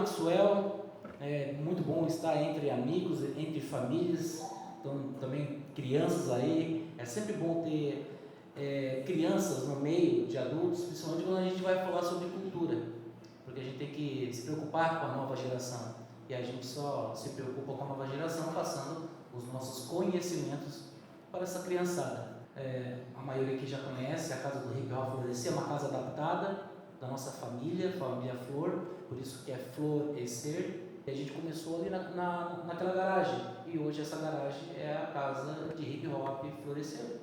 Maxwell, é muito bom estar entre amigos, entre famílias, então também crianças aí, é sempre bom ter crianças no meio de adultos, principalmente quando a gente vai falar sobre cultura, porque a gente tem que se preocupar com a nova geração, e a gente só se preocupa com a nova geração passando os nossos conhecimentos para essa criançada. A maioria aqui já conhece a casa do Hip Hop Florescer, é uma casa adaptada da nossa família Flor, por isso que é Florescer. E a gente começou ali naquela garagem, e hoje essa garagem é a casa de Hip Hop Florescer,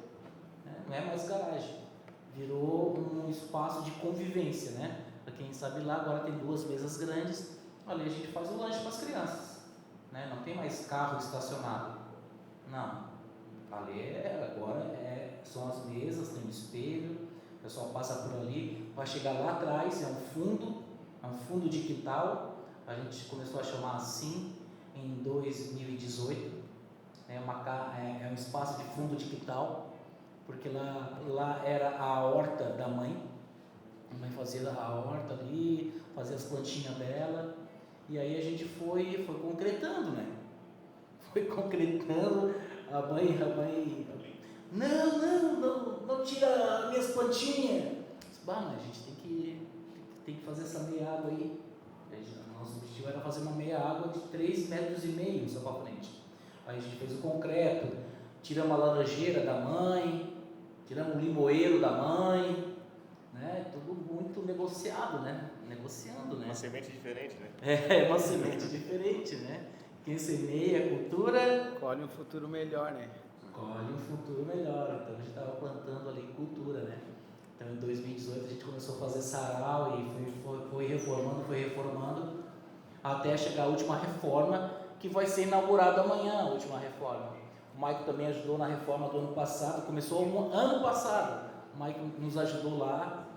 né? Não é mais garagem, virou um espaço de convivência, né? Para quem sabe lá, agora tem 2 mesas grandes, ali a gente faz o lanche para as crianças, né? Não tem mais carro estacionado, não, ali agora são as mesas, tem um espelho, o pessoal passa por ali, vai chegar lá atrás, é um fundo de quintal, a gente começou a chamar assim em 2018, é um espaço de fundo de quintal, porque lá era a horta da mãe, a mãe fazia a horta ali, fazia as plantinhas dela, e aí a gente foi concretando, né? Foi concretando, a mãe, não tira minhas plantinhas. Mas a gente tem que fazer essa meia água aí. Nosso objetivo era fazer uma meia água de 3,5 metros só para frente. Aí a gente fez o concreto, tiramos a laranjeira da mãe, tiramos o limoeiro da mãe, né? Tudo muito negociado, né? Negociando, né? Uma semente diferente, né? Uma semente diferente, né? Quem semeia a cultura colhe um futuro melhor, né? Colhe um futuro melhor. Então a gente estava plantando ali cultura, né? Então em 2018 a gente começou a fazer sarau e foi reformando até chegar a última reforma, que vai ser inaugurada amanhã, a última reforma. O Maico também ajudou na reforma do ano passado, começou ano passado. O Maico nos ajudou lá,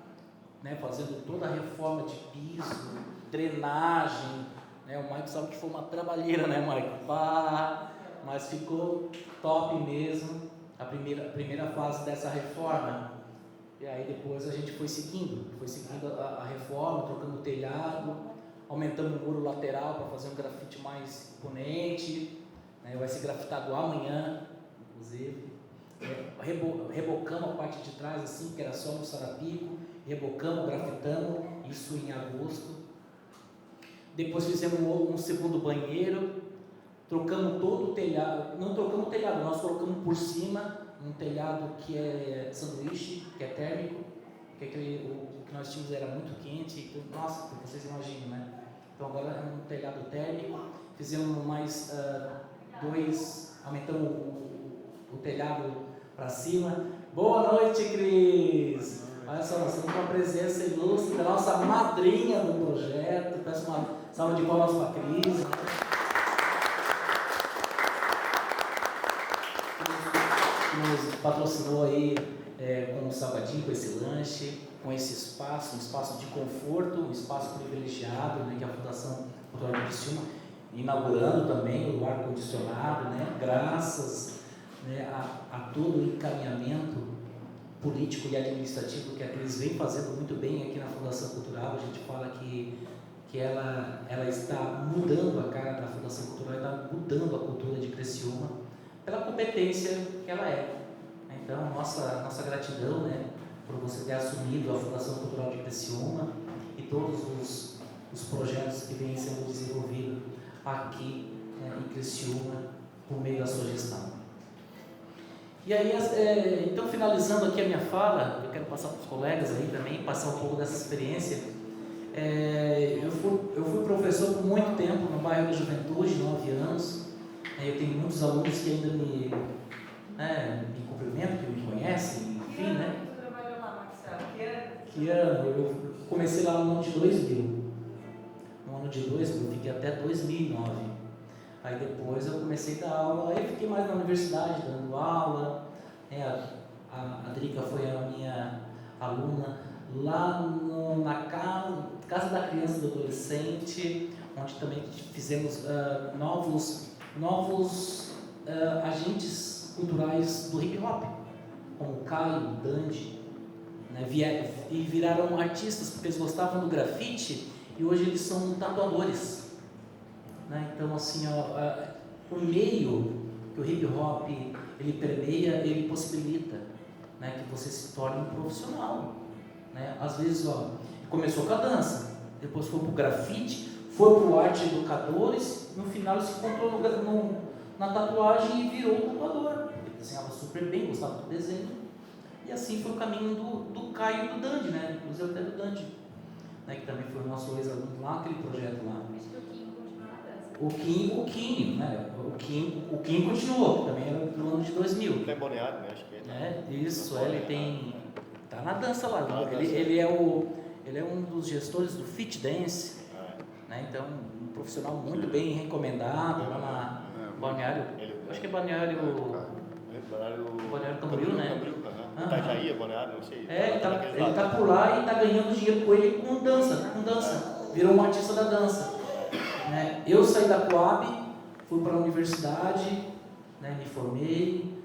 né, fazendo toda a reforma de piso, drenagem, né? O Maico sabe que foi uma trabalheira, né, Maico? Mas ficou top mesmo a primeira fase dessa reforma. E aí depois a gente foi seguindo a reforma, trocando o telhado, aumentando o muro lateral para fazer um grafite mais imponente, né? Vai ser grafitado amanhã, inclusive. Rebocamos a parte de trás assim, que era só no sarapico, rebocamos, grafitamos, isso em agosto. Depois fizemos um segundo banheiro, trocamos todo o telhado, não trocamos o telhado, nós colocamos por cima um telhado que é sanduíche, que é térmico, porque o que nós tínhamos era muito quente, então, nossa, vocês imaginam, né? Então agora é um telhado térmico, fizemos mais 2, aumentamos o telhado para cima. Boa noite, Cris! Olha só, nós estamos com a presença ilustre da nossa madrinha do projeto. Peço uma salva de palmas para a Cris. Que nos patrocinou aí com o salgadinho, com esse lanche, com esse espaço, um espaço de conforto, um espaço privilegiado, né, que a Fundação Cultural de Criciúma, inaugurando também o ar-condicionado, né, graças, né, a todo o encaminhamento político e administrativo que a Cris vem fazendo muito bem aqui na Fundação Cultural. A gente fala que ela está mudando a cara da Fundação Cultural, está mudando a cultura de Criciúma pela competência que ela é. Então, nossa gratidão, né, por você ter assumido a Fundação Cultural de Criciúma e todos os projetos que vêm sendo desenvolvidos aqui, né, em Criciúma por meio da sua gestão. E aí, então, finalizando aqui a minha fala, eu quero passar para os colegas aí também, passar um pouco dessa experiência. Eu fui professor por muito tempo no bairro da Juventude, 9 anos. Eu tenho muitos alunos que ainda me cumprimentam, que me conhecem, enfim, né? Você trabalhou lá, Marcelo? Que ano? Eu comecei lá no ano de 2000. No ano de 2000, fiquei até 2009. Aí depois eu comecei a dar aula, aí fiquei mais na universidade dando aula, né? A Drica foi a minha aluna lá na Casa da Criança e do Adolescente, onde também fizemos novos agentes culturais do hip hop, como o Caio, o Dandy, né? E viraram artistas, porque eles gostavam do grafite e hoje eles são tatuadores, né? Então assim, o meio que o hip hop ele permeia, ele possibilita, né, que você se torne um profissional, né? Às vezes, começou com a dança, depois foi para o grafite, foi para o arte educadores, no final ele se encontrou na tatuagem e virou tatuador. Ele desenhava super bem, gostava do desenho, e assim foi o caminho do Caio e do Dandy, né? Inclusive até do Dandy, né, que também foi o nosso ex-aluno lá, aquele projeto lá. Acho que o Kim continua na dança. O Kim continuou, que também era do ano de 2000. Ele é Balneário, né? Acho que Isso, ele tem... Tá na dança lá. Tá na dança. Ele é um dos gestores do Fit Dance, né? Então, um profissional muito bem recomendado lá na Balneário. Acho que é Balneário Camboriú, né? Itajaí, Balneário, não sei. Ele tá por lá e tá ganhando dinheiro com ele com dança. Virou um artista da dança. Né? Eu saí da Coab, fui para a universidade, né? Me formei,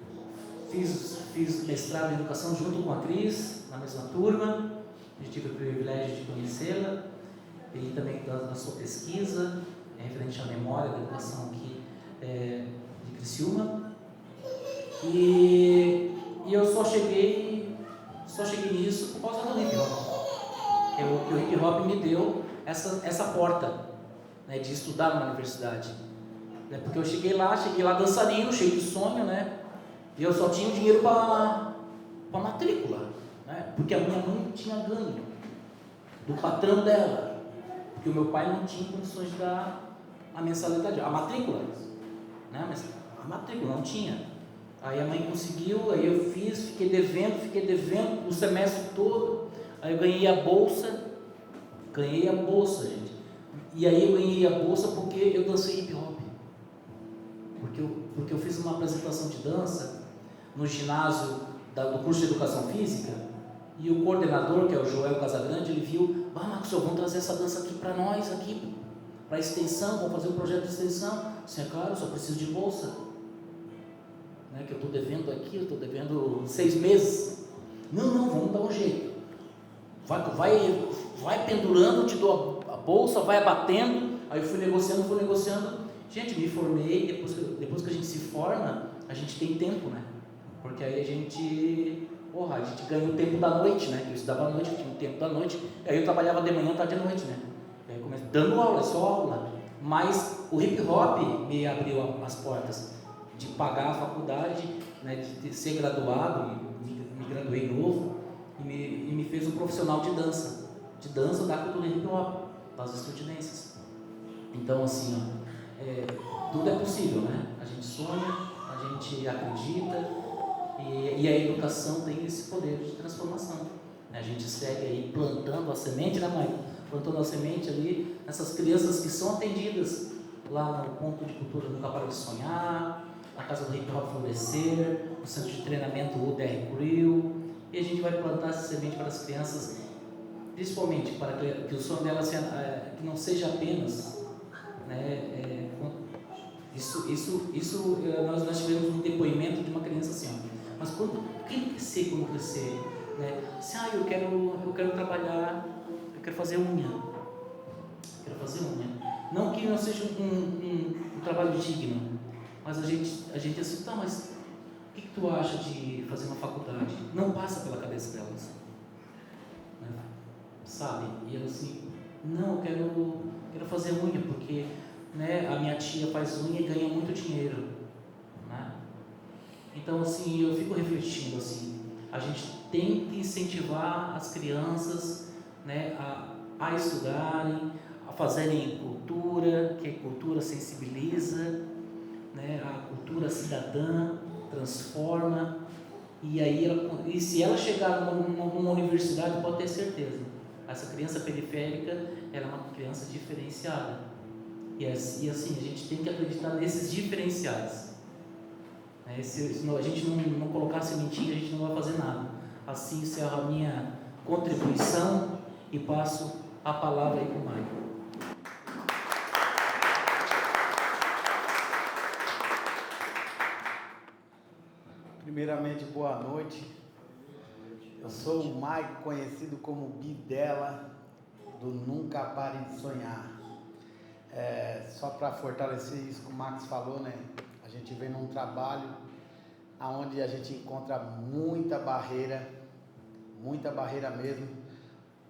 fiz mestrado em educação junto com a Cris, na mesma turma. Eu tive o privilégio de conhecê-la. Ele também da sua pesquisa, referente à memória da educação aqui de Criciúma. E eu só cheguei nisso por causa do hip hop. Que o hip hop me deu essa porta, né, de estudar numa universidade. Né, porque eu cheguei lá dançarino, cheio de sonho, né? E eu só tinha o dinheiro para matrícula, né? Porque a minha mãe tinha ganho do patrão dela. Porque o meu pai não tinha condições de dar a mensalidade, a matrícula, né? Mas a matrícula não tinha. Aí a mãe conseguiu, aí eu fiquei devendo o semestre todo. Aí eu ganhei a bolsa, gente. E aí eu ganhei a bolsa porque eu dancei hip hop. Porque eu fiz uma apresentação de dança no ginásio do curso de Educação Física, e o coordenador, que é o Joel Casagrande, ele viu: Marcos, vamos trazer essa dança aqui para nós, aqui para extensão, vamos fazer um projeto de extensão. Sim, é claro, eu só preciso de bolsa, né, que eu estou devendo aqui, eu estou devendo 6 meses. Não, vamos dar um jeito. Vai pendurando, eu te dou a bolsa, vai abatendo. Aí eu fui negociando. Gente, me formei. Depois que a gente se forma, a gente tem tempo, né? Porque aí a gente ganha o tempo da noite, né? Eu estudava à noite, eu tinha o tempo da noite. Aí eu trabalhava de manhã, tarde e noite, né? Aí eu comecei dando aula, só aula. Mas o hip hop me abriu as portas de pagar a faculdade, né? De ser graduado, me graduei novo, e me fez um profissional de dança da cultura hip hop, das estudinenses. Então, assim, tudo é possível, né? A gente sonha, a gente acredita, e a educação tem esse poder de transformação. A gente segue aí plantando a semente, né, mãe? Plantando a semente ali nessas crianças que são atendidas lá no ponto de cultura Nunca Para de Sonhar, na Casa do Hip Hop Florescer, no centro de treinamento UDR Crew, e a gente vai plantar essa semente para as crianças, principalmente para que o sonho delas que não seja apenas, né, nós tivemos um depoimento de uma criança assim, mas quem crescer, né? Assim, eu quero trabalhar, eu quero fazer unha. Não que não seja um trabalho digno, mas a gente assim, tá, mas o que tu acha de fazer uma faculdade? Não passa pela cabeça delas, né? Sabe? E ela assim, não, eu quero fazer unha, porque, né, a minha tia faz unha e ganha muito dinheiro, né? Então, assim, eu fico refletindo assim, a gente tem que incentivar as crianças, né, a estudarem, a fazerem cultura, que a cultura sensibiliza, né, a cultura cidadã transforma, e se ela chegar numa universidade, pode ter certeza, essa criança periférica, ela é uma criança diferenciada, e assim a gente tem que acreditar nesses diferenciais. Se a gente não colocar sementinha, a gente não vai fazer nada. Assim encerro a minha contribuição e passo a palavra aí para o Maicon. Primeiramente, boa noite. Eu sou o Maicon, conhecido como Bidela, do Nunca Pare de Sonhar. Só para fortalecer isso que o Max falou, né? A gente vem num trabalho onde a gente encontra muita barreira mesmo,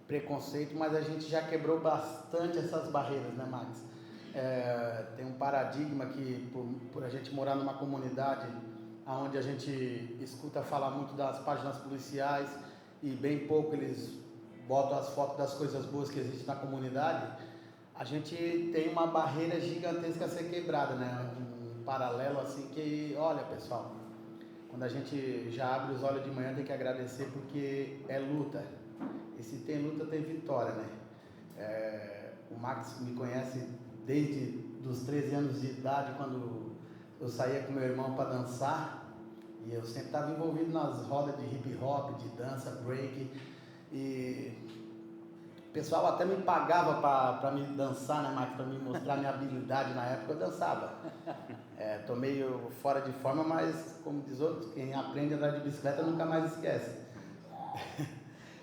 preconceito, mas a gente já quebrou bastante essas barreiras, né, Max? Tem um paradigma que por a gente morar numa comunidade onde a gente escuta falar muito das páginas policiais e bem pouco eles botam as fotos das coisas boas que existem na comunidade, a gente tem uma barreira gigantesca a ser quebrada, né? Um paralelo assim que, olha pessoal, quando a gente já abre os olhos de manhã tem que agradecer porque é luta, e se tem luta tem vitória, né? O Max me conhece desde os 13 anos de idade, quando eu saía com meu irmão para dançar, e eu sempre estava envolvido nas rodas de hip hop, de dança, break, e o pessoal até me pagava para me dançar, né, Max, para me mostrar minha habilidade. Na época eu dançava. Tô meio fora de forma, mas como diz outros, quem aprende a andar de bicicleta nunca mais esquece.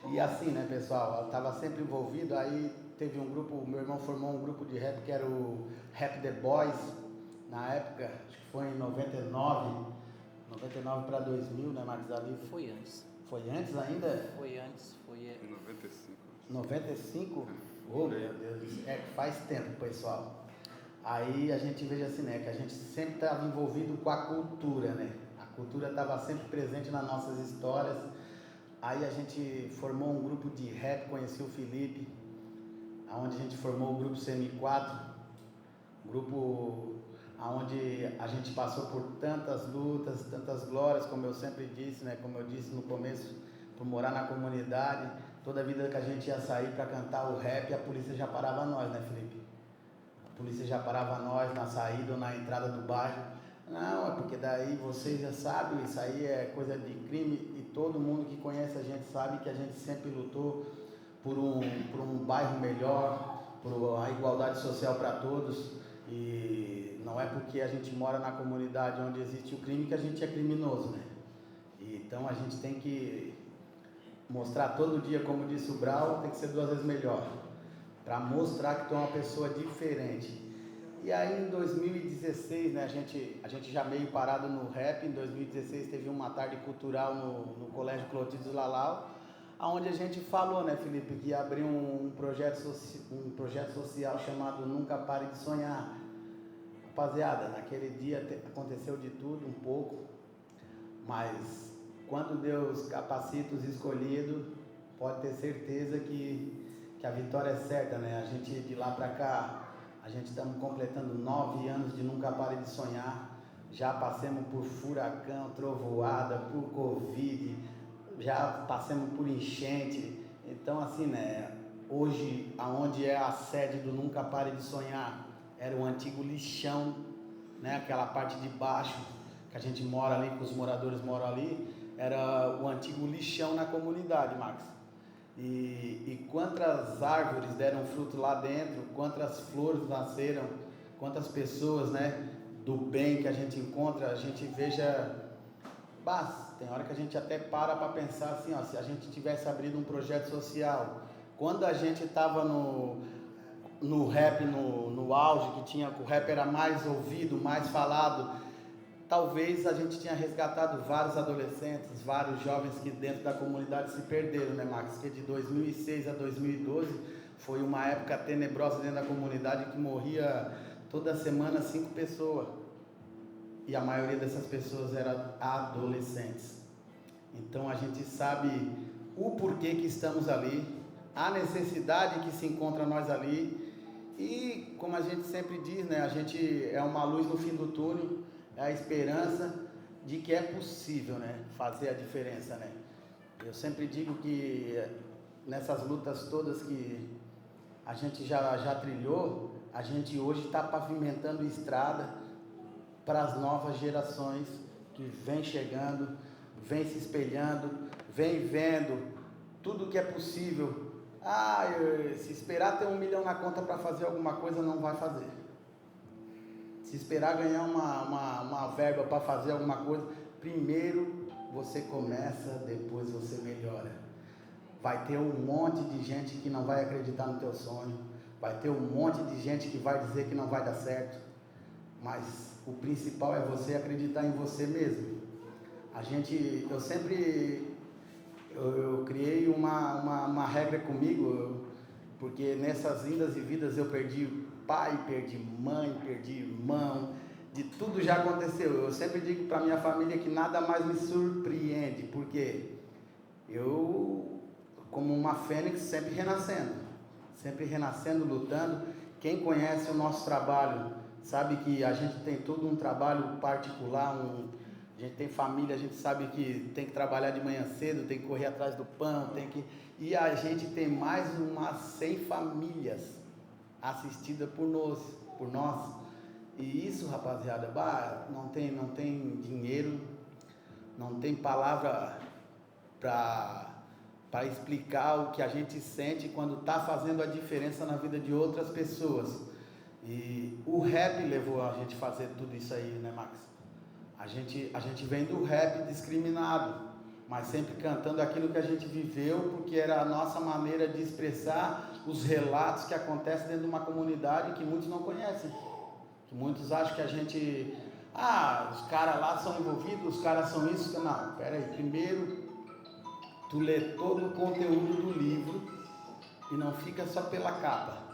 E assim, né, pessoal, eu estava sempre envolvido. Aí teve um grupo, meu irmão formou um grupo de rap que era o Rap The Boys, na época, acho que foi em 99 para 2000, né, Max, ali? Foi antes. Foi antes ainda? Foi antes, foi... 95. 95? Oh, meu Deus, faz tempo, pessoal. Aí a gente veja assim, né, que a gente sempre estava envolvido com a cultura, né? A cultura estava sempre presente nas nossas histórias. Aí a gente formou um grupo de rap, conheci o Felipe, onde a gente formou o grupo CM4, grupo onde a gente passou por tantas lutas, tantas glórias, como eu sempre disse, né? Como eu disse no começo, por morar na comunidade, toda a vida que a gente ia sair para cantar o rap, a polícia já parava nós, né, Felipe? A polícia já parava nós na saída ou na entrada do bairro. Não, é porque daí vocês já sabem, isso aí é coisa de crime, e todo mundo que conhece a gente sabe que a gente sempre lutou por um bairro melhor, por a igualdade social para todos, e não é porque a gente mora na comunidade onde existe o crime que a gente é criminoso, né? Então a gente tem que mostrar todo dia, como disse o Brau, tem que ser 2 vezes melhor, para mostrar que tu é uma pessoa diferente. E aí em 2016, né, a gente já meio parado no rap, em 2016 teve uma tarde cultural no Colégio Clotilde Lalau, onde a gente falou, né, Felipe, que ia abrir um projeto social chamado Nunca Pare de Sonhar. Rapaziada, naquele dia aconteceu de tudo um pouco, mas quando Deus capacita os escolhidos, pode ter certeza que a vitória é certa, né? A gente de lá para cá, a gente estamos completando 9 anos de Nunca Pare de Sonhar. Já passamos por furacão, trovoada, por Covid, já passamos por enchente. Então assim, né? Hoje, aonde é a sede do Nunca Pare de Sonhar, era o antigo lixão, né? Aquela parte de baixo que a gente mora ali, que os moradores moram ali, era o antigo lixão na comunidade, Max. E quantas árvores deram fruto lá dentro, quantas flores nasceram, quantas pessoas, né, do bem que a gente encontra, a gente veja, tem hora que a gente até para pensar assim, ó, se a gente tivesse abrido um projeto social, quando a gente estava no rap, no auge, que o rap era mais ouvido, mais falado, talvez a gente tinha resgatado vários adolescentes, vários jovens que dentro da comunidade se perderam, né, Max? Que de 2006 a 2012 foi uma época tenebrosa dentro da comunidade, que morria toda semana 5 pessoas. E a maioria dessas pessoas eram adolescentes. Então a gente sabe o porquê que estamos ali, a necessidade que se encontra nós ali. E como a gente sempre diz, né, a gente é uma luz no fim do túnel, é a esperança de que é possível, né, fazer a diferença, né. Eu sempre digo que nessas lutas todas que a gente já trilhou, a gente hoje está pavimentando estrada para as novas gerações que vem chegando, vem se espelhando, vem vendo tudo que é possível. Se esperar ter 1 milhão na conta para fazer alguma coisa, não vai fazer. Se esperar ganhar uma verba para fazer alguma coisa, primeiro você começa, depois você melhora. vai ter um monte de gente que não vai acreditar no teu sonho, vai ter um monte de gente que vai dizer que não vai dar certo, mas o principal é você acreditar em você mesmo. Eu criei uma regra comigo, porque nessas indas e vidas eu perdi pai, perdi mãe, perdi irmão, de tudo já aconteceu. Eu sempre digo para minha família que nada mais me surpreende, porque eu, como uma fênix, sempre renascendo, lutando. Quem conhece o nosso trabalho sabe que a gente tem todo um trabalho particular, a gente tem família, a gente sabe que tem que trabalhar de manhã cedo, tem que correr atrás do pão, e a gente tem mais umas 100 famílias assistidas por nós. E isso, rapaziada, não tem dinheiro, não tem palavra para explicar o que a gente sente quando está fazendo a diferença na vida de outras pessoas. E o rap levou a gente a fazer tudo isso aí, né, Max? A gente vem do rap discriminado, mas sempre cantando aquilo que a gente viveu, porque era a nossa maneira de expressar os relatos que acontecem dentro de uma comunidade que muitos não conhecem. Que muitos acham que a gente... os caras lá são envolvidos, os caras são isso. Não, peraí. Primeiro, tu lê todo o conteúdo do livro e não fica só pela capa.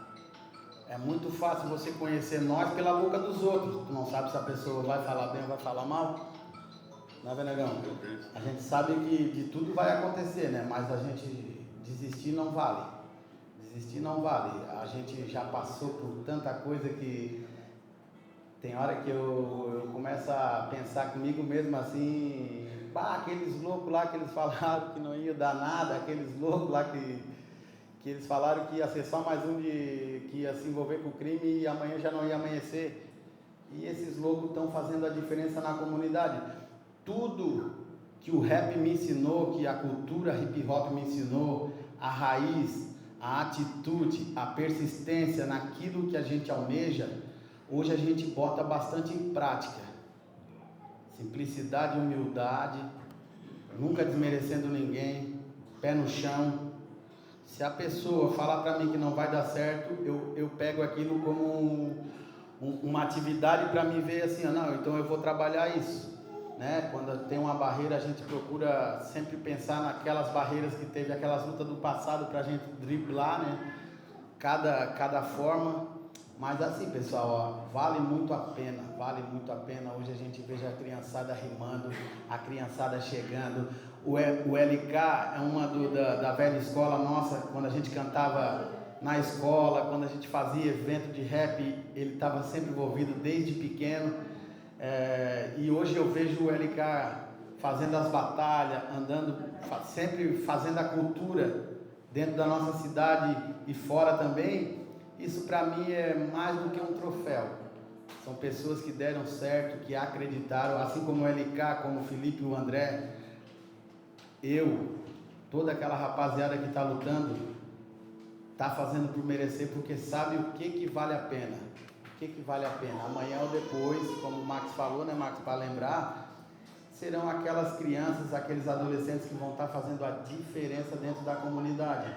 É muito fácil você conhecer nós pela boca dos outros. Tu não sabe se a pessoa vai falar bem ou vai falar mal. Não é, Venegão? A gente sabe que de tudo vai acontecer, né? Mas a gente desistir não vale. Desistir não vale. A gente já passou por tanta coisa que tem hora que eu começo a pensar comigo mesmo assim, aqueles loucos lá que eles falaram que não ia dar nada, aqueles loucos lá que eles falaram que ia ser só mais um que ia se envolver com o crime e amanhã já não ia amanhecer. E esses loucos estão fazendo a diferença na comunidade. Tudo que o rap me ensinou, que a cultura hip hop me ensinou, a raiz, a atitude, a persistência naquilo que a gente almeja, hoje a gente bota bastante em prática. Simplicidade e humildade, nunca desmerecendo ninguém, pé no chão. Se a pessoa falar para mim que não vai dar certo, eu pego aquilo como uma atividade para me ver assim, então eu vou trabalhar isso, né? Quando tem uma barreira, a gente procura sempre pensar naquelas barreiras que teve, aquelas lutas do passado para a gente driblar, né? Cada forma. Mas assim, pessoal, vale muito a pena. Hoje a gente veja a criançada rimando, a criançada chegando. O LK é uma da velha escola nossa, quando a gente cantava na escola, quando a gente fazia evento de rap, ele estava sempre envolvido desde pequeno. E hoje eu vejo o LK fazendo as batalhas, andando, sempre fazendo a cultura dentro da nossa cidade e fora também. Isso para mim é mais do que um troféu. São pessoas que deram certo, que acreditaram, assim como o LK, como o Felipe e o André. Toda aquela rapaziada que está lutando, está fazendo por merecer, porque sabe o que vale a pena. O que vale a pena? Amanhã ou depois, como o Max falou, né, Max, para lembrar, serão aquelas crianças, aqueles adolescentes que vão estar fazendo a diferença dentro da comunidade.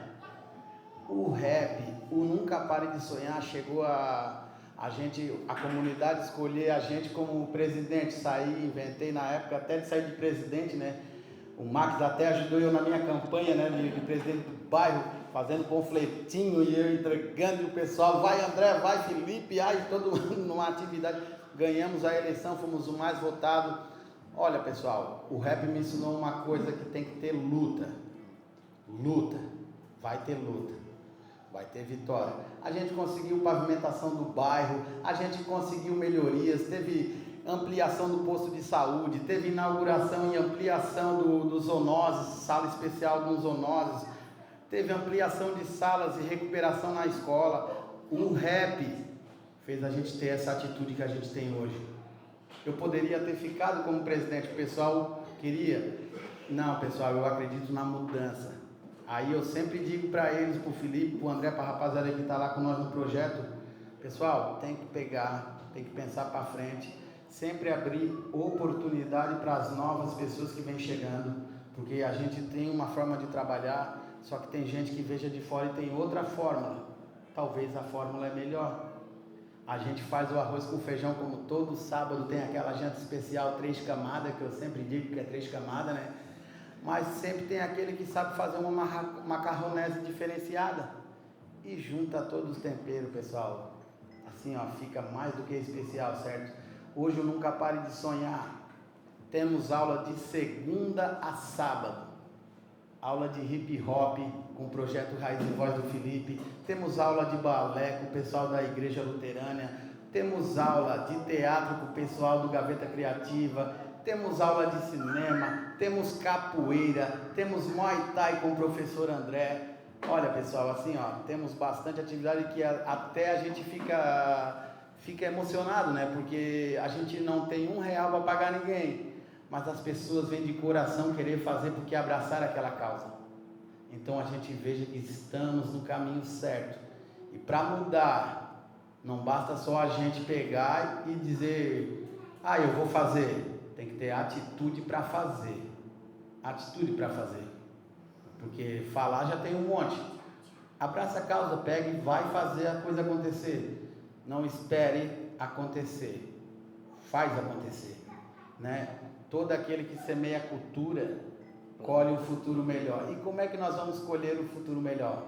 O rap, o Nunca Pare de Sonhar, chegou a comunidade escolher a gente como presidente. Inventei na época até de sair de presidente, né? O Max até ajudou eu na minha campanha, né, de presidente do bairro, fazendo panfletinho e eu entregando, e o pessoal, vai André, vai Felipe, todo mundo numa atividade. Ganhamos a eleição, fomos o mais votado. Olha, pessoal, o rap me ensinou uma coisa, que tem que ter luta. Vai ter luta. Vai ter vitória. A gente conseguiu pavimentação do bairro, a gente conseguiu melhorias, teve ampliação do posto de saúde, teve inauguração e ampliação do zoonoses, sala especial dos zoonoses, teve ampliação de salas e recuperação na escola. O rap fez a gente ter essa atitude que a gente tem hoje. Eu poderia ter ficado como presidente, o pessoal queria. Não, pessoal, eu acredito na mudança. Aí eu sempre digo para eles, para o Felipe, para o André, para a rapaziada que está lá com nós no projeto, pessoal, tem que pegar, tem que pensar para frente, sempre abrir oportunidade para as novas pessoas que vêm chegando, porque a gente tem uma forma de trabalhar, Só que tem gente que veja de fora e tem outra fórmula. Talvez a fórmula é melhor. A gente faz o arroz com feijão como todo sábado, tem aquela janta especial 3 camadas, que eu sempre digo que é 3 camadas, né? Mas sempre tem aquele que sabe fazer uma macarronese diferenciada e junta todos os temperos, pessoal. Assim, ó, fica mais do que especial, certo? Hoje eu nunca pare de sonhar. Temos aula de segunda a sábado. Aula de hip hop com o projeto Raiz e Voz do Felipe. Temos aula de balé com o pessoal da Igreja Luterana. Temos aula de teatro com o pessoal do Gaveta Criativa. Temos aula de cinema. Temos capoeira. Temos Muay Thai com o professor André. Olha, pessoal, assim, ó, temos bastante atividade que até a gente fica emocionado, né? Porque a gente não tem R$1 para pagar ninguém. Mas as pessoas vêm de coração querer fazer porque abraçaram aquela causa. Então a gente veja que estamos no caminho certo. E para mudar, não basta só a gente pegar e dizer, eu vou fazer. Tem que ter atitude para fazer. Atitude para fazer. Porque falar já tem um monte. Abraça a causa, pega e vai fazer a coisa acontecer. Não espere acontecer. Faz acontecer, né? Todo aquele que semeia cultura, colhe um futuro melhor. E como é que nós vamos colher o futuro melhor?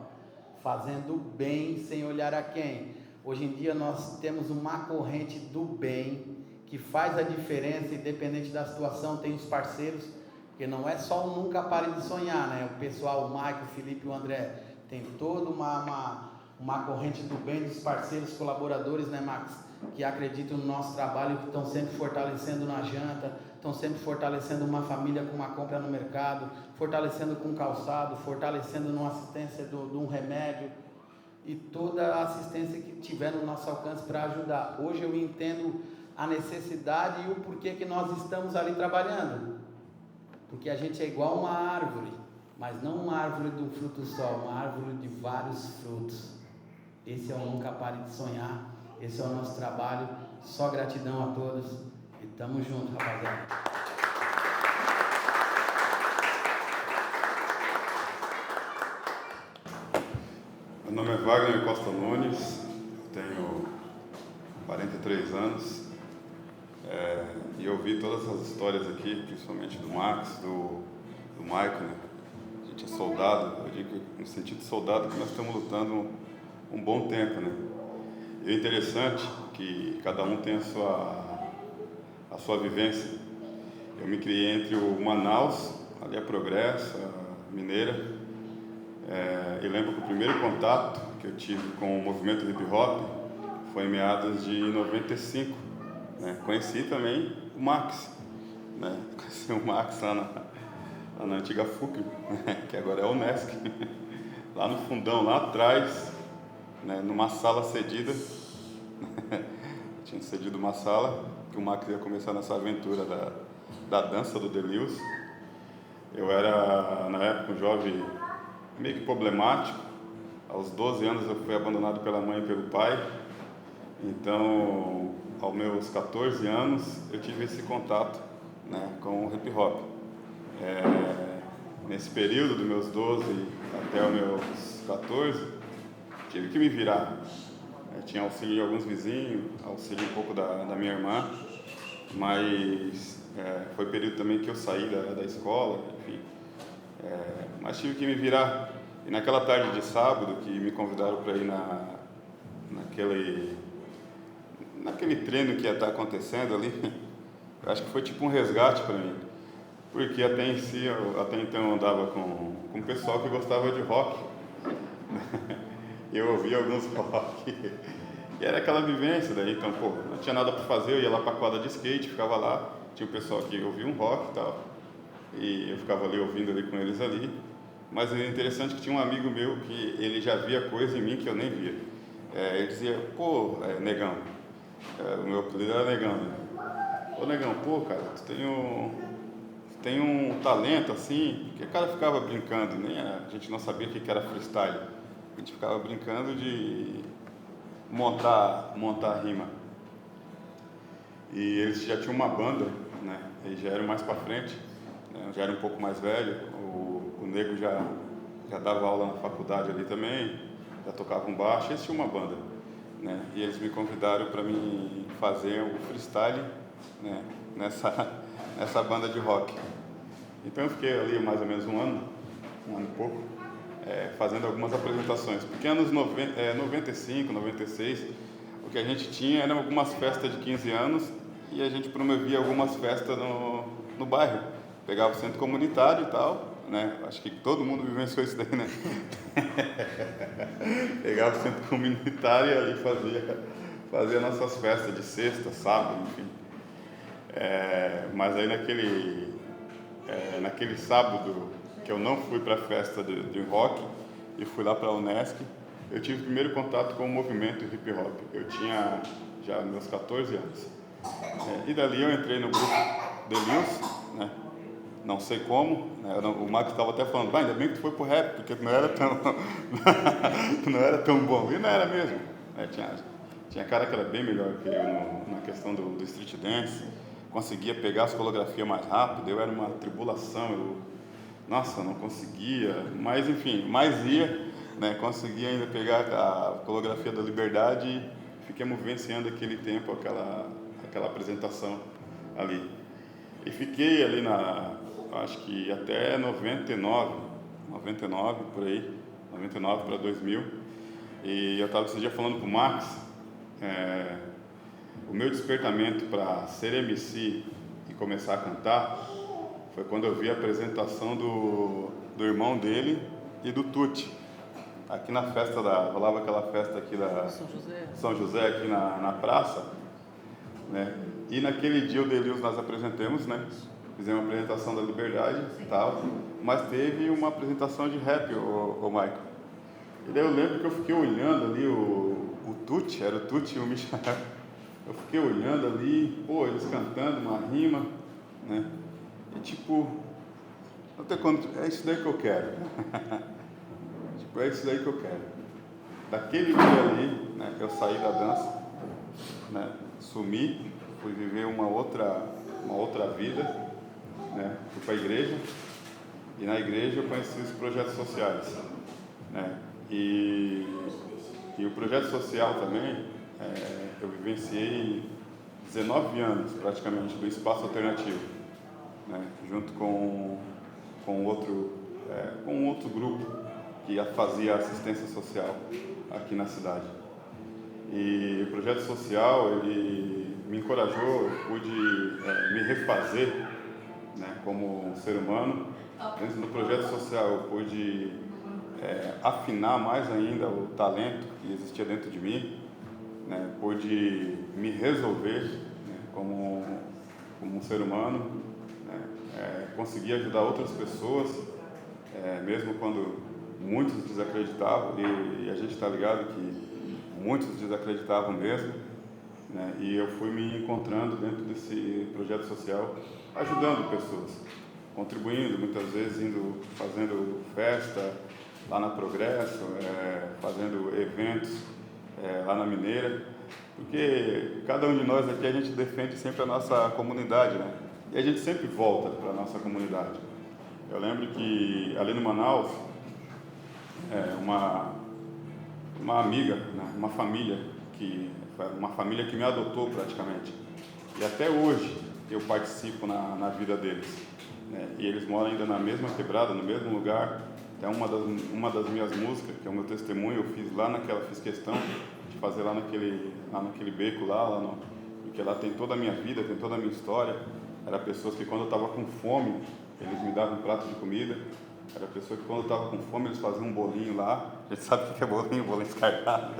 Fazendo bem sem olhar a quem. Hoje em dia nós temos uma corrente do bem que faz a diferença, independente da situação. Tem os parceiros, porque não é só o Nunca Pare de Sonhar, né? O pessoal, o Maico, o Felipe e o André, tem toda uma corrente do bem dos parceiros, colaboradores, né, Max? Que acreditam no nosso trabalho, que estão sempre fortalecendo na janta, estão sempre fortalecendo uma família com uma compra no mercado, fortalecendo com calçado, fortalecendo numa assistência de um remédio e toda a assistência que tiver no nosso alcance para ajudar. Hoje eu entendo a necessidade e o porquê que nós estamos ali trabalhando. Porque a gente é igual uma árvore, mas não uma árvore de um fruto só, uma árvore de vários frutos. Esse é o Nunca Pare de Sonhar. Esse é o nosso trabalho. Só gratidão a todos. E tamo junto, rapaziada. Meu nome é Wagner Costa Nunes. Tenho 43 anos. E eu vi todas essas histórias aqui, principalmente do Max, do Michael, né? A gente é soldado. Eu digo no sentido de soldado que nós estamos lutando um bom tempo, né? E o interessante é que cada um tem a sua vivência. Eu me criei entre o Manaus, ali a Progresso, a Mineira. E lembro que o primeiro contato que eu tive com o movimento hip hop foi em meados de 95. Né? Conheci também o Max. Né? Conheci o Max lá na antiga FUC, né? Que agora é a Unesc. Lá no fundão, lá atrás. Né, numa sala cedida, tinha cedido uma sala que o Max ia começar nessa aventura da dança do Deleuze. Eu era, na época, um jovem meio que problemático. Aos 12 anos eu fui abandonado pela mãe e pelo pai. Então, aos meus 14 anos, eu tive esse contato, né, com o hip hop. Nesse período, dos meus 12 até os meus 14, tive que me virar. Tinha auxílio de alguns vizinhos, auxílio um pouco da minha irmã, mas foi período também que eu saí da escola, enfim. Mas tive que me virar. E naquela tarde de sábado que me convidaram para ir naquele treino que ia estar acontecendo ali, eu acho que foi tipo um resgate para mim. Porque até então eu andava com um pessoal que gostava de rock. Eu ouvia alguns rock e era aquela vivência daí, então, não tinha nada para fazer, eu ia lá para a quadra de skate, ficava lá, tinha um pessoal que ouvia um rock e tal, e eu ficava ali ouvindo ali com eles ali, mas é interessante que tinha um amigo meu que ele já via coisa em mim que eu nem via. Ele dizia, Negão, o meu apelido era Negão, né? Ô Negão, cara, tu tem um talento assim, que o cara ficava brincando, a gente não sabia o que era freestyle. A gente ficava brincando de montar rima. E eles já tinham uma banda, né? Eles já eram mais para frente, né? Já era um pouco mais velho. O Nego já já dava aula na faculdade ali também, já tocava um baixo, eles tinham uma banda, né? E eles me convidaram para mim fazer o freestyle, né? nessa banda de rock. Então eu fiquei ali mais ou menos um ano e pouco, fazendo algumas apresentações. Porque anos 95, 96, o que a gente tinha eram algumas festas de 15 anos e a gente promovia algumas festas no bairro. Pegava o centro comunitário e tal, né? Acho que todo mundo vivenciou isso daí, né? Pegava o centro comunitário e ali fazia nossas festas de sexta, sábado, enfim. Mas aí naquele sábado que eu não fui para a festa de rock e fui lá para a Unesc, eu tive o primeiro contato com o movimento hip hop. Eu tinha já meus 14 anos. E dali eu entrei no grupo Delils, né? Não sei como, né? O Max estava até falando, ainda bem que tu foi pro rap, porque não era tão bom. E não era mesmo. Tinha cara que era bem melhor que eu na questão do street dance, conseguia pegar as coreografias mais rápido, eu era uma tribulação, nossa, não conseguia, mas enfim, mais ia, né? Consegui ainda pegar a coreografia da Liberdade e fiquemos vivenciando aquele tempo, aquela apresentação ali. E fiquei ali acho que até 99 por aí, 99 para 2000, e eu estava esse dia falando com o Max, o meu despertamento para ser MC e começar a cantar foi quando eu vi a apresentação do irmão dele e do Tuti, aqui na festa rolava aquela festa aqui da São José aqui na praça, né? E naquele dia o Delils nós apresentamos, né? Fizemos uma apresentação da Liberdade e tal, mas teve uma apresentação de rap, o Michael. E daí eu lembro que eu fiquei olhando ali o Tuti, era o Tuti e o Michael. Eu fiquei olhando ali, eles cantando uma rima, né? E tipo, é isso daí que eu quero. É isso daí que eu quero. Daquele dia ali, né, eu saí da dança, né, sumi, fui viver uma outra vida, né, fui para a igreja, e na igreja eu conheci os projetos sociais, né, e o projeto social também, eu vivenciei 19 anos praticamente do Espaço Alternativo, né, junto com outro grupo que fazia assistência social aqui na cidade. E o projeto social, ele me encorajou, eu pude me refazer, né, como ser humano. Dentro do projeto social eu pude afinar mais ainda o talento que existia dentro de mim, né, pude me resolver, né, como um ser humano, né, conseguir ajudar outras pessoas, mesmo quando muitos desacreditavam, e a gente está ligado que muitos desacreditavam mesmo, né? E eu fui me encontrando dentro desse projeto social, ajudando pessoas, contribuindo, muitas vezes fazendo festa lá na Progresso, fazendo eventos lá na Mineira, porque cada um de nós aqui, a gente defende sempre a nossa comunidade, né? E a gente sempre volta para a nossa comunidade. Eu lembro que ali no Manaus, uma amiga, né, uma família que me adotou praticamente, e até hoje eu participo na vida deles, né, e eles moram ainda na mesma quebrada, no mesmo lugar. É uma das minhas músicas, que é o meu testemunho, eu fiz questão de fazer lá naquele beco porque lá tem toda a minha vida, tem toda a minha história. Era pessoas que quando eu estava com fome, eles me davam um prato de comida. Era pessoa que quando eu estava com fome, eles faziam um bolinho lá. A gente sabe o que é bolinho escarpado.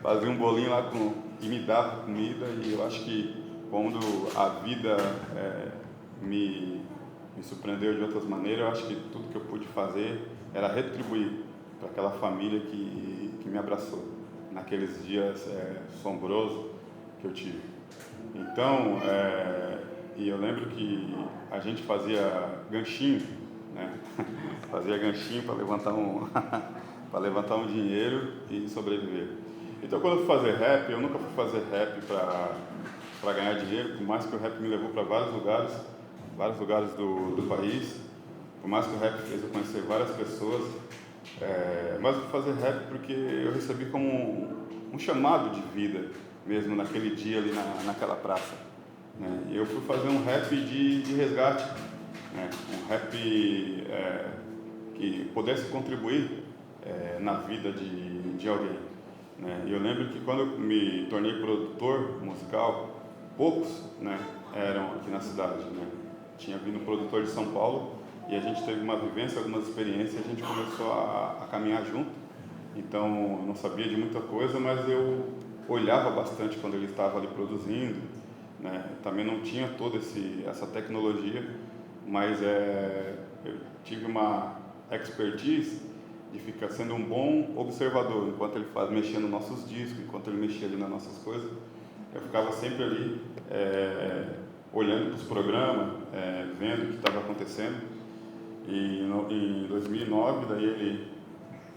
Faziam um bolinho lá e me davam comida. E eu acho que quando a vida me surpreendeu de outras maneiras, eu acho que tudo que eu pude fazer era retribuir para aquela família que me abraçou naqueles dias assombrosos que eu tive. Então, e eu lembro que a gente fazia ganchinho, né? Fazia ganchinho para levantar um dinheiro e sobreviver. Então, quando eu fui fazer rap, eu nunca fui fazer rap para ganhar dinheiro, por mais que o rap me levou para vários lugares do país, por mais que o rap fez eu conhecer várias pessoas, mas eu fui fazer rap porque eu recebi como um chamado de vida mesmo naquele dia ali naquela praça, né? E eu fui fazer um rap de resgate, né? Um rap que pudesse contribuir na vida de alguém, né? E eu lembro que quando eu me tornei produtor musical, poucos, né, eram aqui na cidade, né? Tinha vindo um produtor de São Paulo e a gente teve uma vivência, algumas experiências, e a gente começou a caminhar junto. Então, eu não sabia de muita coisa, mas eu olhava bastante quando ele estava ali produzindo, né? Também não tinha toda essa tecnologia, mas eu tive uma expertise de ficar sendo um bom observador enquanto ele mexia nos nossos discos, enquanto ele mexia ali nas nossas coisas. Eu ficava sempre ali olhando para os programas, vendo o que estava acontecendo. E em 2009, daí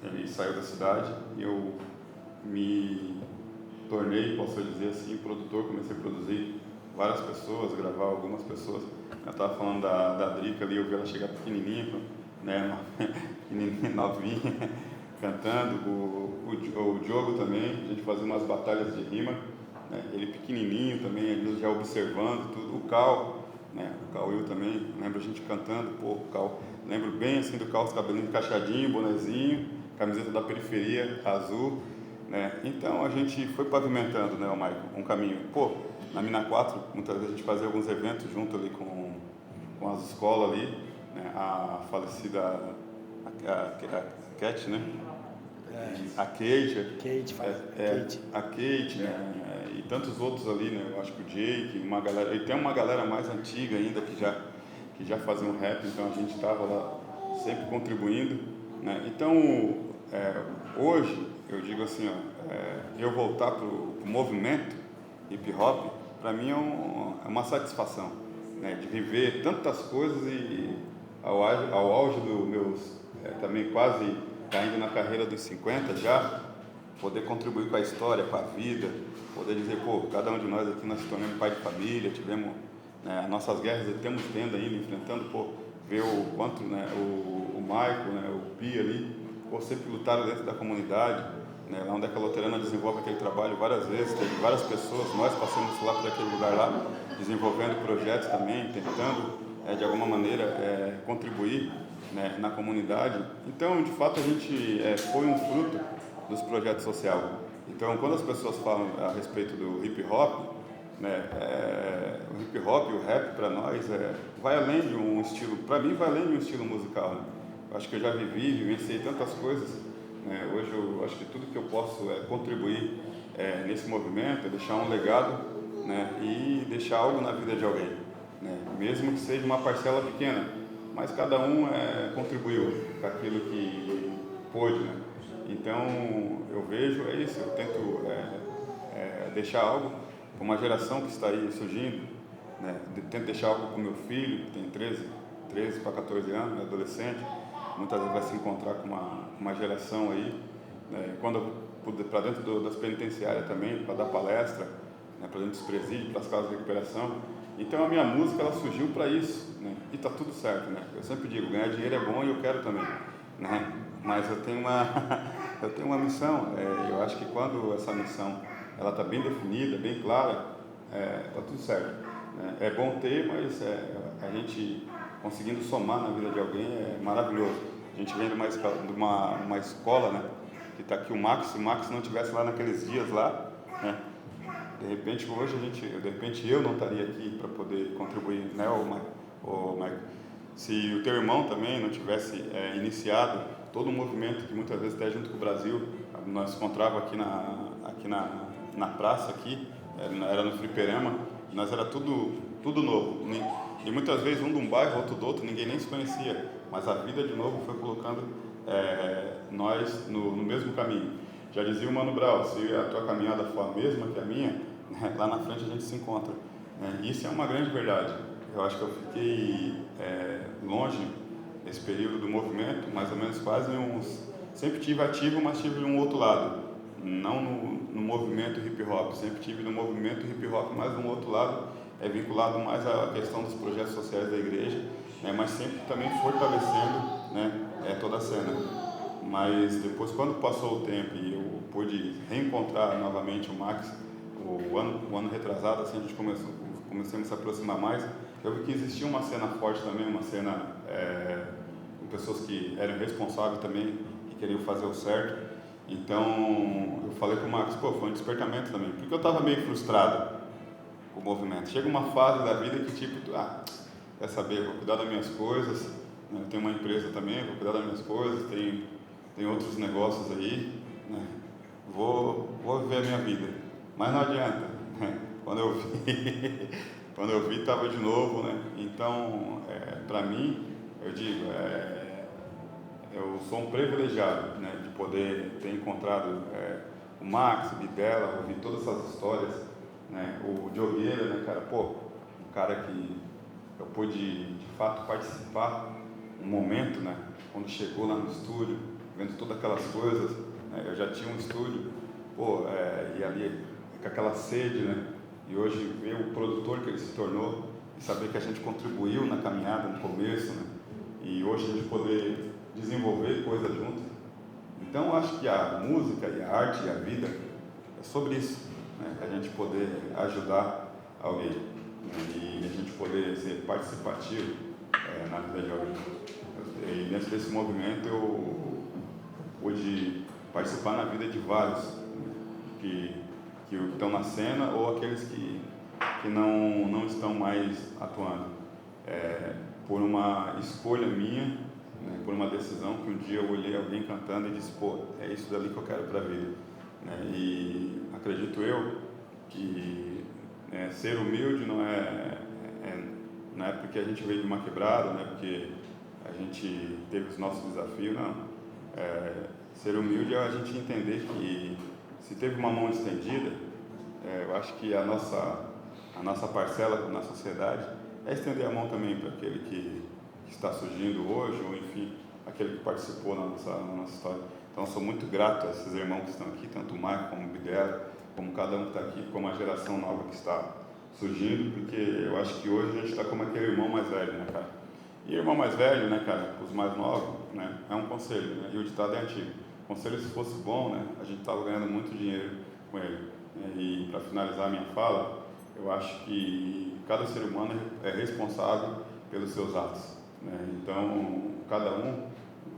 ele saiu da cidade e eu me tornei, posso dizer assim, produtor. Comecei a produzir várias pessoas, gravar algumas pessoas. Eu estava falando da Drica ali, eu vi ela chegar pequenininha, né, pequenininha, novinha, cantando. O Diogo também, a gente fazia umas batalhas de rima, né, ele pequenininho também, ele já observando tudo. O Cal, né, o Cauil também, lembro a gente cantando, o Cal, lembro bem assim do Cal, os cabelinhos encaixadinhos, bonezinho, camiseta da periferia, azul, né? Então a gente foi pavimentando, né, o Michael, um caminho. Na Mina 4, muitas vezes a gente fazia alguns eventos junto ali com as escolas ali, né? A falecida, a Cat, né? A Kate, a Kate, né? E tantos outros ali, né? Eu acho que o Jake, uma galera, e tem uma galera mais antiga ainda que já fazia um rap, então a gente estava lá sempre contribuindo, né? Então, hoje, eu digo assim, eu voltar para o movimento hip hop, para mim é uma satisfação, né? De viver tantas coisas e ao auge dos meus, também quase caindo na carreira dos 50 já, poder contribuir com a história, com a vida, poder dizer, cada um de nós aqui nós se tornamos pai de família, tivemos, né, nossas guerras e tendo ainda, enfrentando, ver o quanto, né, o Michael, né, o Pia ali, sempre lutaram dentro da comunidade, né, lá onde a Caloterana desenvolve aquele trabalho várias vezes, teve várias pessoas, nós passamos lá por aquele lugar lá, desenvolvendo projetos também, tentando, de alguma maneira, contribuir, né, na comunidade. Então, de fato, a gente foi um fruto dos projetos sociais. Então, quando as pessoas falam a respeito do hip hop, né, o hip hop e o rap para nós vai além de um estilo, para mim vai além de um estilo musical, né? Eu acho que eu já vivenciei tantas coisas, né? Hoje eu acho que tudo que eu posso contribuir nesse movimento é deixar um legado, né, e deixar algo na vida de alguém, né? Mesmo que seja uma parcela pequena, mas cada um contribuiu com aquilo que pôde, né? Então eu vejo isso, eu tento deixar algo para uma geração que está aí surgindo, né? Tento deixar algo para o meu filho, que tem 13 para 14 anos, adolescente, muitas vezes vai se encontrar com uma geração aí, né? Quando eu puder para dentro das penitenciárias também, para dar palestra, né? Para dentro dos presídios, para as casas de recuperação. Então a minha música ela surgiu para isso, né? E está tudo certo, né? Eu sempre digo, ganhar dinheiro é bom e eu quero também, né? Mas eu tenho uma missão, eu acho que quando essa missão ela está bem definida, bem clara, está tudo certo, né? É bom ter, mas a gente conseguindo somar na vida de alguém é maravilhoso. A gente vem de uma escola, né? Que está aqui o Max, se o Max não estivesse lá naqueles dias lá, né? De repente hoje eu não estaria aqui para poder contribuir, né, Michael? Se o teu irmão também não tivesse iniciado todo o movimento que muitas vezes até junto com o Brasil, nós encontrava aqui na praça aqui, era no fliperama, nós era tudo novo, e muitas vezes um de um bairro, outro do outro, ninguém nem se conhecia, mas a vida de novo foi colocando nós no mesmo caminho. Já dizia o Mano Brown, se a tua caminhada for a mesma que a minha, né, lá na frente a gente se encontra, né? Isso é uma grande verdade. Eu acho que eu fiquei longe nesse período do movimento, mais ou menos quase sempre tive ativo, mas tive um outro lado, não no movimento hip hop, sempre tive no movimento hip hop, mas um outro lado vinculado mais à questão dos projetos sociais da igreja, né, mas sempre também fortalecendo, né, toda a cena. Mas depois, quando passou o tempo e eu pude reencontrar novamente o Max, o ano retrasado, assim, a gente começamos a se aproximar mais, eu vi que existia uma cena forte também, uma cena com pessoas que eram responsáveis também, que queriam fazer o certo. Então, eu falei com o Max, pô, foi um despertamento também, porque eu estava meio frustrado com o movimento. Chega uma fase da vida que tipo, quer saber, vou cuidar das minhas coisas, né? Eu tenho uma empresa também, vou cuidar das minhas coisas, tem outros negócios aí, né? Vou viver a minha vida. Mas não adianta, né? Quando eu vi, estava de novo, né? Então, para mim, eu digo, eu sou um privilegiado, né, de poder ter encontrado o Max, o Bidella, ouvir todas essas histórias, né? O Diogueira, né, cara, pô, um cara que eu pude de fato participar um momento, né, quando chegou lá no estúdio, vendo todas aquelas coisas, né, eu já tinha um estúdio, pô, e ali com aquela sede, né, e hoje ver o produtor que ele se tornou e saber que a gente contribuiu na caminhada no começo, né, e hoje a gente poder desenvolver coisas juntos. Então eu acho que a música e a arte e a vida é sobre isso, né, a gente poder ajudar alguém, né, e a gente poder ser participativo na vida de alguém. E dentro desse movimento eu pude participar na vida de vários, né, que estão na cena ou aqueles que não estão mais atuando, por uma escolha minha, né, por uma decisão que um dia eu olhei alguém cantando e disse, pô, é isso dali que eu quero para a vida, né? E acredito eu que ser humilde não é porque a gente veio de uma quebrada, não é porque a gente teve os nossos desafios, não. Ser humilde é a gente entender que se teve uma mão estendida, eu acho que a nossa parcela na sociedade é estender a mão também para aquele que está surgindo hoje, ou enfim, aquele que participou na nossa história. Então, eu sou muito grato a esses irmãos que estão aqui, tanto o Marco como o Bidella, como cada um que está aqui, como a geração nova que está surgindo, porque eu acho que hoje a gente está como aquele irmão mais velho, né, cara? E irmão mais velho, né, cara, os mais novos, né, é um conselho, né, e o ditado é antigo. O conselho, se fosse bom, né, a gente estava ganhando muito dinheiro com ele. E para finalizar a minha fala, eu acho que cada ser humano é responsável pelos seus atos, né? Então, cada um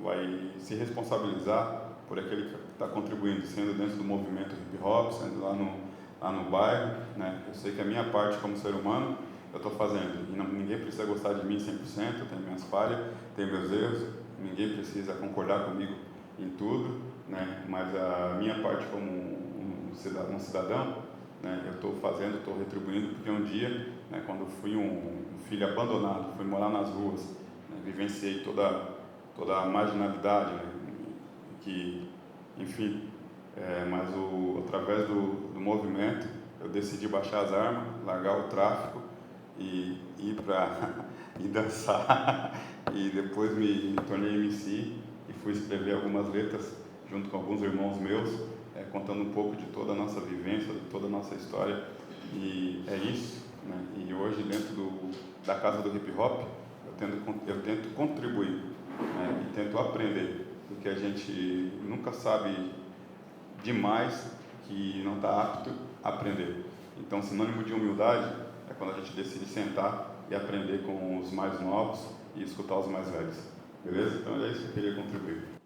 vai se responsabilizar por aquele que está contribuindo, sendo dentro do movimento hip hop, sendo lá no bairro, né? Eu sei que a minha parte como ser humano eu estou fazendo, e ninguém precisa gostar de mim 100%, eu tenho minhas falhas, tenho meus erros, ninguém precisa concordar comigo em tudo, né? Mas a minha parte como um cidadão, né? Eu estou fazendo, estou retribuindo, porque um dia, né, quando eu fui um filho abandonado, fui morar nas ruas, né, vivenciei toda a marginalidade, né, que, enfim, mas através do movimento eu decidi baixar as armas, largar o tráfico e ir e dançar, e depois me tornei MC e fui escrever algumas letras junto com alguns irmãos meus, contando um pouco de toda a nossa vivência, de toda a nossa história, e é isso, né? E hoje dentro da casa do hip hop eu tento contribuir, né? E tento aprender, porque a gente nunca sabe demais que não está apto a aprender. Então, sinônimo de humildade é quando a gente decide sentar e aprender com os mais novos e escutar os mais velhos, beleza? Então é isso que eu queria contribuir.